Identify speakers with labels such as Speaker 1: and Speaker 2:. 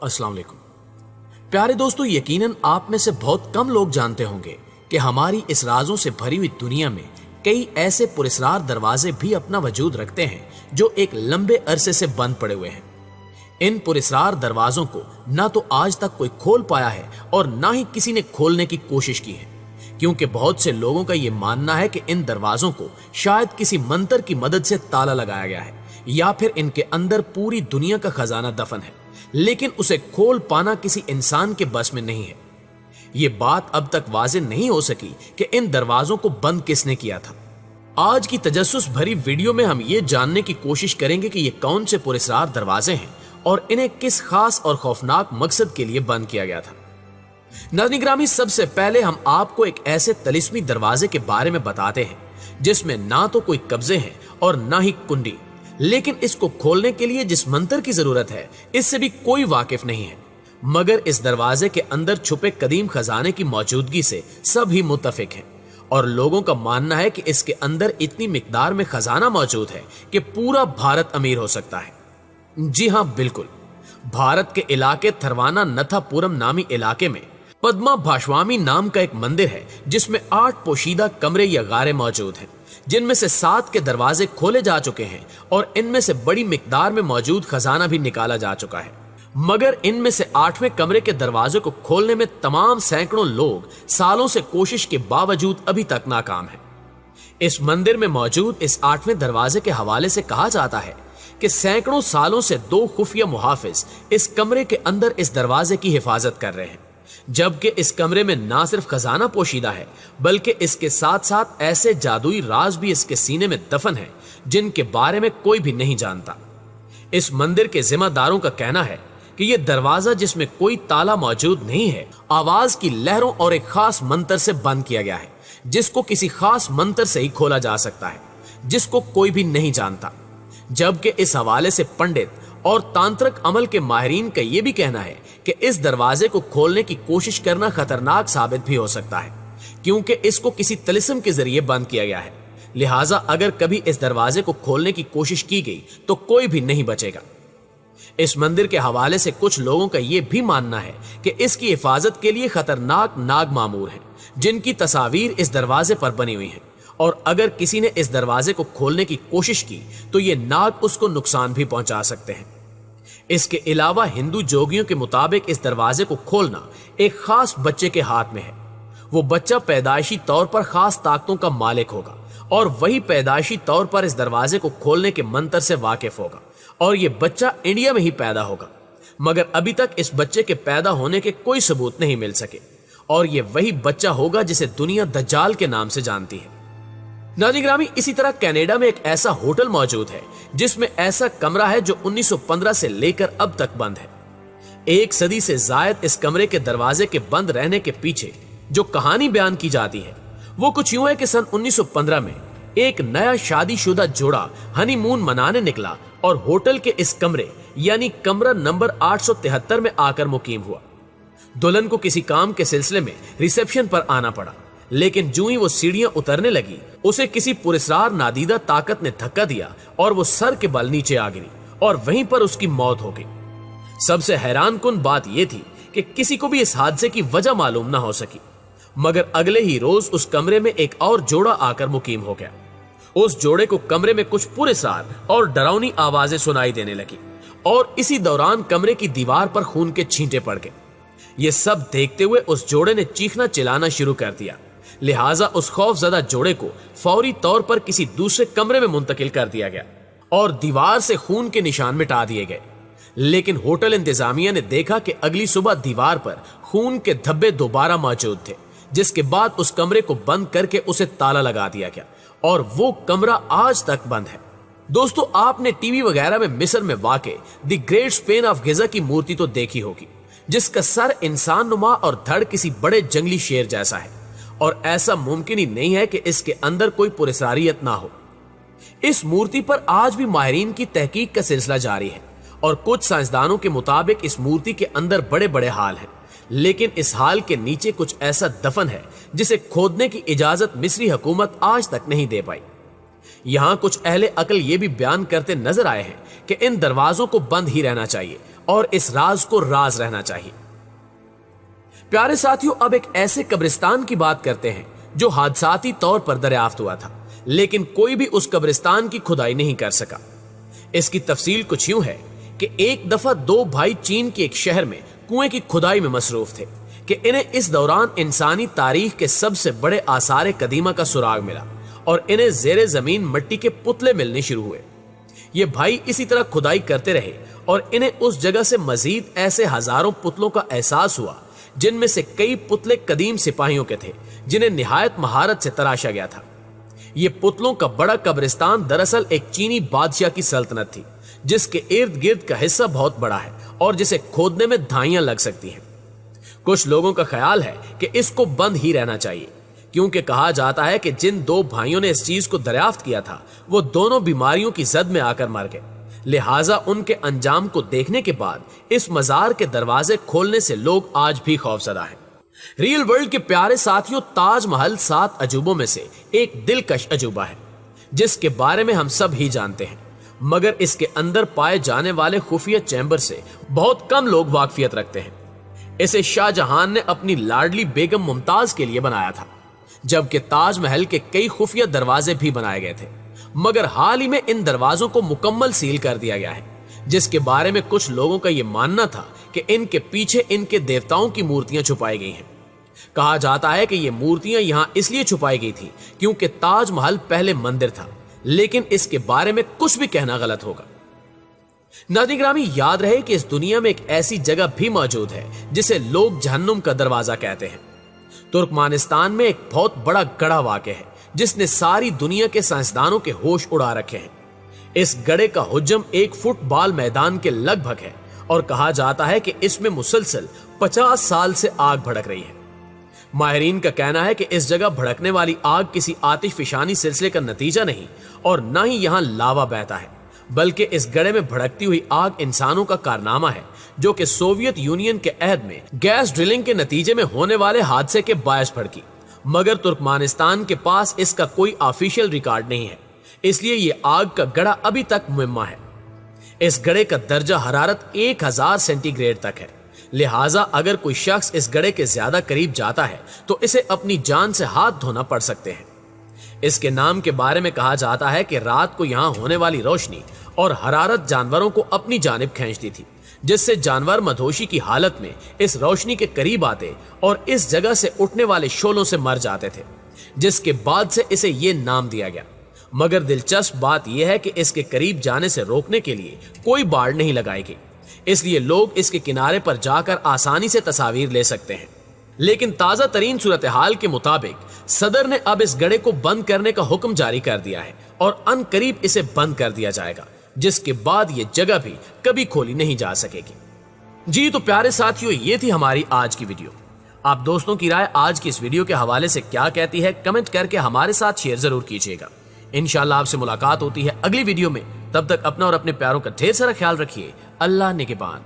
Speaker 1: अस्सलाम वालेकुम प्यारे दोस्तों, यकीनन आप में से बहुत कम लोग जानते होंगे कि हमारी इस राजों से भरी हुई दुनिया में कई ऐसे पुरस्कार दरवाजे भी अपना वजूद रखते हैं जो एक लंबे अरसे से बंद पड़े हुए हैं। इन पुरस्कार दरवाजों को ना तो आज तक कोई खोल पाया है और ना ही किसी ने खोलने की कोशिश की है, क्योंकि बहुत से लोगों का यह मानना है कि इन दरवाजों को शायद किसी मंत्र की मदद से ताला लगाया गया है या फिर इनके अंदर पूरी दुनिया का खजाना दफन है, लेकिन उसे खोल पाना किसी इंसान के बस में नहीं है। ये बात अब तक वाज़ेह नहीं हो सकी कि इन दरवाजों को बंद किसने किया था। आज की तजस्सुस भरी वीडियो में हम ये जानने की कोशिश करेंगे कि ये कौन से पुरस्कार दरवाजे हैं और इन्हें किस खास और खौफनाक मकसद के लिए बंद किया गया था। नाज़रीन गिरामी, सबसे पहले हम आपको एक ऐसे तलिस्मी दरवाजे के बारे में बताते हैं जिसमें ना तो कोई कब्जे हैं और ना ही कुंडी, लेकिन इसको खोलने के लिए जिस मंत्र की जरूरत है इससे भी कोई वाकिफ नहीं है। मगर इस दरवाजे के अंदर छुपे कदीम खजाने की मौजूदगी से सभी मुत्तफिक हैं और लोगों का मानना है कि इसके अंदर इतनी मिकदार में खजाना मौजूद है कि पूरा भारत अमीर हो सकता है। जी हां, बिल्कुल। भारत के इलाके थरवाना नथापुरम नामी इलाके में पद्मा भास्वामी नाम का एक मंदिर है जिसमें 8 पोशीदा कमरे या गारे मौजूद हैं, जिनमें से 7 के दरवाजे खोले जा चुके हैं और इनमें से बड़ी मिकदार में मौजूद खजाना भी निकाला जा चुका है। मगर इनमें से 8वें कमरे के दरवाजे को खोलने में तमाम सैकड़ों लोग सालों से कोशिश के बावजूद अभी तक नाकाम हैं। इस मंदिर में मौजूद इस 8वें दरवाजे के हवाले से कहा जाता है कि सैकड़ों सालों से 2 खुफिया मुहाफिज इस कमरे के अंदर इस दरवाजे की हिफाजत कर रहे हैं, जबकि इस कमरे में ना सिर्फ खजाना पोशीदा है बल्कि इसके साथ साथ ऐसे जादुई राज भी इसके सीने में दफन है जिनके बारे में कोई भी नहीं जानता। इस मंदिर के जिम्मेदारों का कहना है कि यह दरवाजा, जिसमें कोई ताला मौजूद नहीं है, आवाज की लहरों और एक खास मंत्र से बंद किया गया है, जिसको किसी खास मंत्र से ही खोला जा सकता है, जिसको कोई भी नहीं जानता। जबकि इस हवाले से पंडित और तांत्रिक अमल के माहिरीन का यह भी कहना है कि इस दरवाजे को खोलने की कोशिश करना खतरनाक साबित भी हो सकता है, क्योंकि इसको किसी तिलिस्म के जरिए बंद किया गया है। लिहाजा अगर कभी इस दरवाजे को खोलने की कोशिश की गई तो कोई भी नहीं बचेगा। इस मंदिर के हवाले से कुछ लोगों का यह भी मानना है कि इसकी हिफाजत के लिए खतरनाक नाग मामूर हैं, जिनकी तस्वीर इस दरवाजे पर बनी हुई है, और अगर किसी ने इस दरवाजे को खोलने की कोशिश की तो ये नाग उसको नुकसान भी पहुंचा सकते हैं। इसके अलावा हिंदू जोगियों के मुताबिक इस दरवाजे को खोलना एक खास बच्चे के हाथ में है। वो बच्चा पैदाइशी तौर पर खास ताकतों का मालिक होगा और वही पैदाइशी तौर पर इस दरवाजे को खोलने के मंत्र से वाकिफ होगा, और ये बच्चा इंडिया में ही पैदा होगा। मगर अभी तक इस बच्चे के पैदा होने के कोई सबूत नहीं मिल सके, और ये वही बच्चा होगा जिसे दुनिया दज्जाल के नाम से जानती है। नाज़रीन गिरामी, इसी तरह कनाडा में एक ऐसा होटल मौजूद है जिसमें ऐसा कमरा है जो 1915 से लेकर अब तक बंद है। 1 सदी से जायद इस कमरे के दरवाजे के बंद रहने के पीछे जो कहानी बयान की जाती है वो कुछ यूं है कि सन 1915 में एक नया शादीशुदा जोड़ा हनीमून मनाने निकला और होटल के इस कमरे यानी कमरा नंबर 873 में आकर मुकीम हुआ। दुल्हन को किसी काम के सिलसिले में रिसेप्शन पर आना पड़ा, लेकिन जो ही वो सीढ़ियां उतरने लगी उसे किसी पुरस्कार नादीदा ताकत ने धक्का दिया और वो सर के बल नीचे आ गिरी और वहीं पर उसकी मौत हो गई। सबसे हैरानकुन बात यह थी कि किसी को भी इस हादसे की वजह मालूम ना हो सकी, मगर अगले ही रोज उस कमरे में एक और जोड़ा आकर मुकीम हो गया। उस जोड़े को कमरे में कुछ पुरस्कार और डरावनी आवाजें सुनाई देने लगी और इसी दौरान कमरे की दीवार पर खून के छींटे पड़ गए। ये सब देखते हुए उस जोड़े ने चीखना चिल्लाना शुरू कर दिया। लिहाजा उस खौफजदा जोड़े को फौरी तौर पर किसी दूसरे कमरे में मुंतकिल कर दिया गया और दीवार से खून के निशान मिटा दिए गए। लेकिन होटल इंतजामिया ने देखा कि अगली सुबह दीवार पर खून के धब्बे दोबारा मौजूद थे, जिसके बाद उस कमरे को बंद करके उसे ताला लगा दिया गया और वो कमरा आज तक बंद है। दोस्तों, आपने टीवी वगैरह में मिस्र में वाक़े द ग्रेट स्पेन ऑफ गिजा की मूर्ति तो देखी होगी, जिसका सर इंसान नुमा और धड़ किसी बड़े जंगली शेर जैसा है, और ऐसा मुमकिन ही नहीं है कि इसके अंदर कोई पुरस्कारियत ना हो। इस मूर्ति पर आज भी माहिरीन की तहकीक का सिलसिला जारी है और कुछ साइंसदानों के मुताबिक इस मूर्ति के अंदर बड़े बड़े हाल हैं, लेकिन इस हाल के नीचे कुछ ऐसा दफन है जिसे खोदने की इजाजत मिस्री हुकूमत आज तक नहीं दे पाई। यहाँ कुछ अहले अकल ये भी बयान करते नजर आए हैं कि इन दरवाजों को बंद ही रहना चाहिए और इस राज को राज रहना चाहिए। प्यारे साथियों, अब एक ऐसे कब्रिस्तान की बात करते हैं जो हादसाती तौर पर दरियाफ्त हुआ था, लेकिन कोई भी उस कब्रिस्तान की खुदाई नहीं कर सका। इसकी तफसील कुछ यूं है कि एक दफा दो भाई चीन के एक शहर में कुएं की खुदाई में मसरूफ थे कि इन्हें इस दौरान इंसानी तारीख के सबसे बड़े आसार कदीमा का सुराग मिला और इन्हें जेरे जमीन मिट्टी के पुतले मिलने शुरू हुए। ये भाई इसी तरह खुदाई करते रहे और इन्हें उस जगह से मजीद ऐसे हजारों पुतलों का एहसास हुआ जिनमें से कई पुतले कदीम सिपाहियों के थे जिन्हें निहायत महारत से तराशा गया था। ये पुतलों का बड़ा कब्रिस्तान दरअसल एक चीनी बादशाह की सल्तनत थी जिसके इर्द गिर्द का हिस्सा बहुत बड़ा है और जिसे खोदने में धाइयां लग सकती हैं। कुछ लोगों का ख्याल है कि इसको बंद ही रहना चाहिए, क्योंकि कहा जाता है कि जिन दो भाइयों ने इस चीज को दरियाफ्त किया था वो दोनों बीमारियों की जद में आकर मर गए। लिहाजा उनके अंजाम को देखने के बाद इस मजार के दरवाजे खोलने से लोग आज भी खौफजदा हैं। रियल वर्ल्ड के प्यारे साथियों, ताजमहल 7 अजूबों में से एक दिलकश अजूबा है जिसके बारे में हम सब ही जानते हैं, मगर इसके अंदर पाए जाने वाले खुफिया चैम्बर से बहुत कम लोग वाकफियत रखते हैं। इसे शाहजहां ने अपनी लाडली बेगम मुमताज के लिए बनाया था, जबकि ताजमहल के कई खुफिया दरवाजे भी बनाए गए थे, मगर हाल ही में इन दरवाजों को मुकम्मल सील कर दिया गया है, जिसके बारे में कुछ लोगों का यह मानना था कि इनके पीछे इनके देवताओं की मूर्तियां छुपाई गई हैं। कहा जाता है कि ये मूर्तियां यहां इसलिए छुपाई गई थी क्योंकि ताजमहल पहले मंदिर था, लेकिन इसके बारे में कुछ भी कहना गलत होगा। नाज़रीन गिरामी, याद रहे कि इस दुनिया में एक ऐसी जगह भी मौजूद है जिसे लोग जहन्नुम का दरवाजा कहते हैं। तुर्कमानिस्तान में एक बहुत बड़ा गड़ा वाक़ है जिसने सारी दुनिया के साइंसदानों के होश उड़ा रखे हैं। इस गड़े का हुज्जम 1 फुटबॉल मैदान के लगभग है और कहा जाता है कि इसमें मुसलसल 50 साल से आग भड़क रही है। माहिरीन का कहना है कि इस जगह भड़कने वाली आग किसी आतिशफिशानी सिलसिले का नतीजा नहीं और न ही यहाँ लावा बहता है, बल्कि इस गड़े में भड़कती हुई आग इंसानों का कारनामा है जो कि सोवियत यूनियन के अहद में गैस ड्रिलिंग के नतीजे में होने वाले हादसे के बायस भड़की। मगर तुर्कमानिस्तान के पास इसका कोई ऑफिशियल रिकॉर्ड नहीं है, इसलिए ये आग का गड़ा अभी तक मुइम्मा है। इस गड़े का दर्जा हरारत 1000 सेंटीग्रेड तक है, लिहाजा अगर कोई शख्स इस गड़े के ज्यादा करीब जाता है तो इसे अपनी जान से हाथ धोना पड़ सकते हैं। इसके नाम के बारे में कहा जाता है कि रात को यहाँ होने वाली रोशनी और हरारत जानवरों को अपनी जानिब खींचती थी, जिससे जानवर मधोशी की हालत में इस रोशनी के करीब आते और इस जगह से उठने वाले शोलों से मर जाते थे, जिसके बाद से इसे ये नाम दिया गया। मगर दिलचस्प बात यह है कि इसके करीब जाने से रोकने के लिए कोई बाड़ नहीं लगाई गई, इसलिए लोग इसके किनारे पर जाकर आसानी से तस्वीर ले सकते हैं। लेकिन ताजा तरीन सूरत हाल के मुताबिक सदर ने अब इस गड़े को बंद करने का हुक्म जारी कर दिया है और अनकरीब इसे बंद कर दिया जाएगा, जिसके बाद ये जगह भी कभी खोली नहीं जा सकेगी। जी तो प्यारे साथियों, ये थी हमारी आज की वीडियो। आप दोस्तों की राय आज की इस वीडियो के हवाले से क्या कहती है, कमेंट करके हमारे साथ शेयर जरूर कीजिएगा। इंशाल्लाह आपसे मुलाकात होती है अगली वीडियो में। तब तक अपना और अपने प्यारों का ढेर सारा ख्याल रखिए। अल्लाह निगहबान।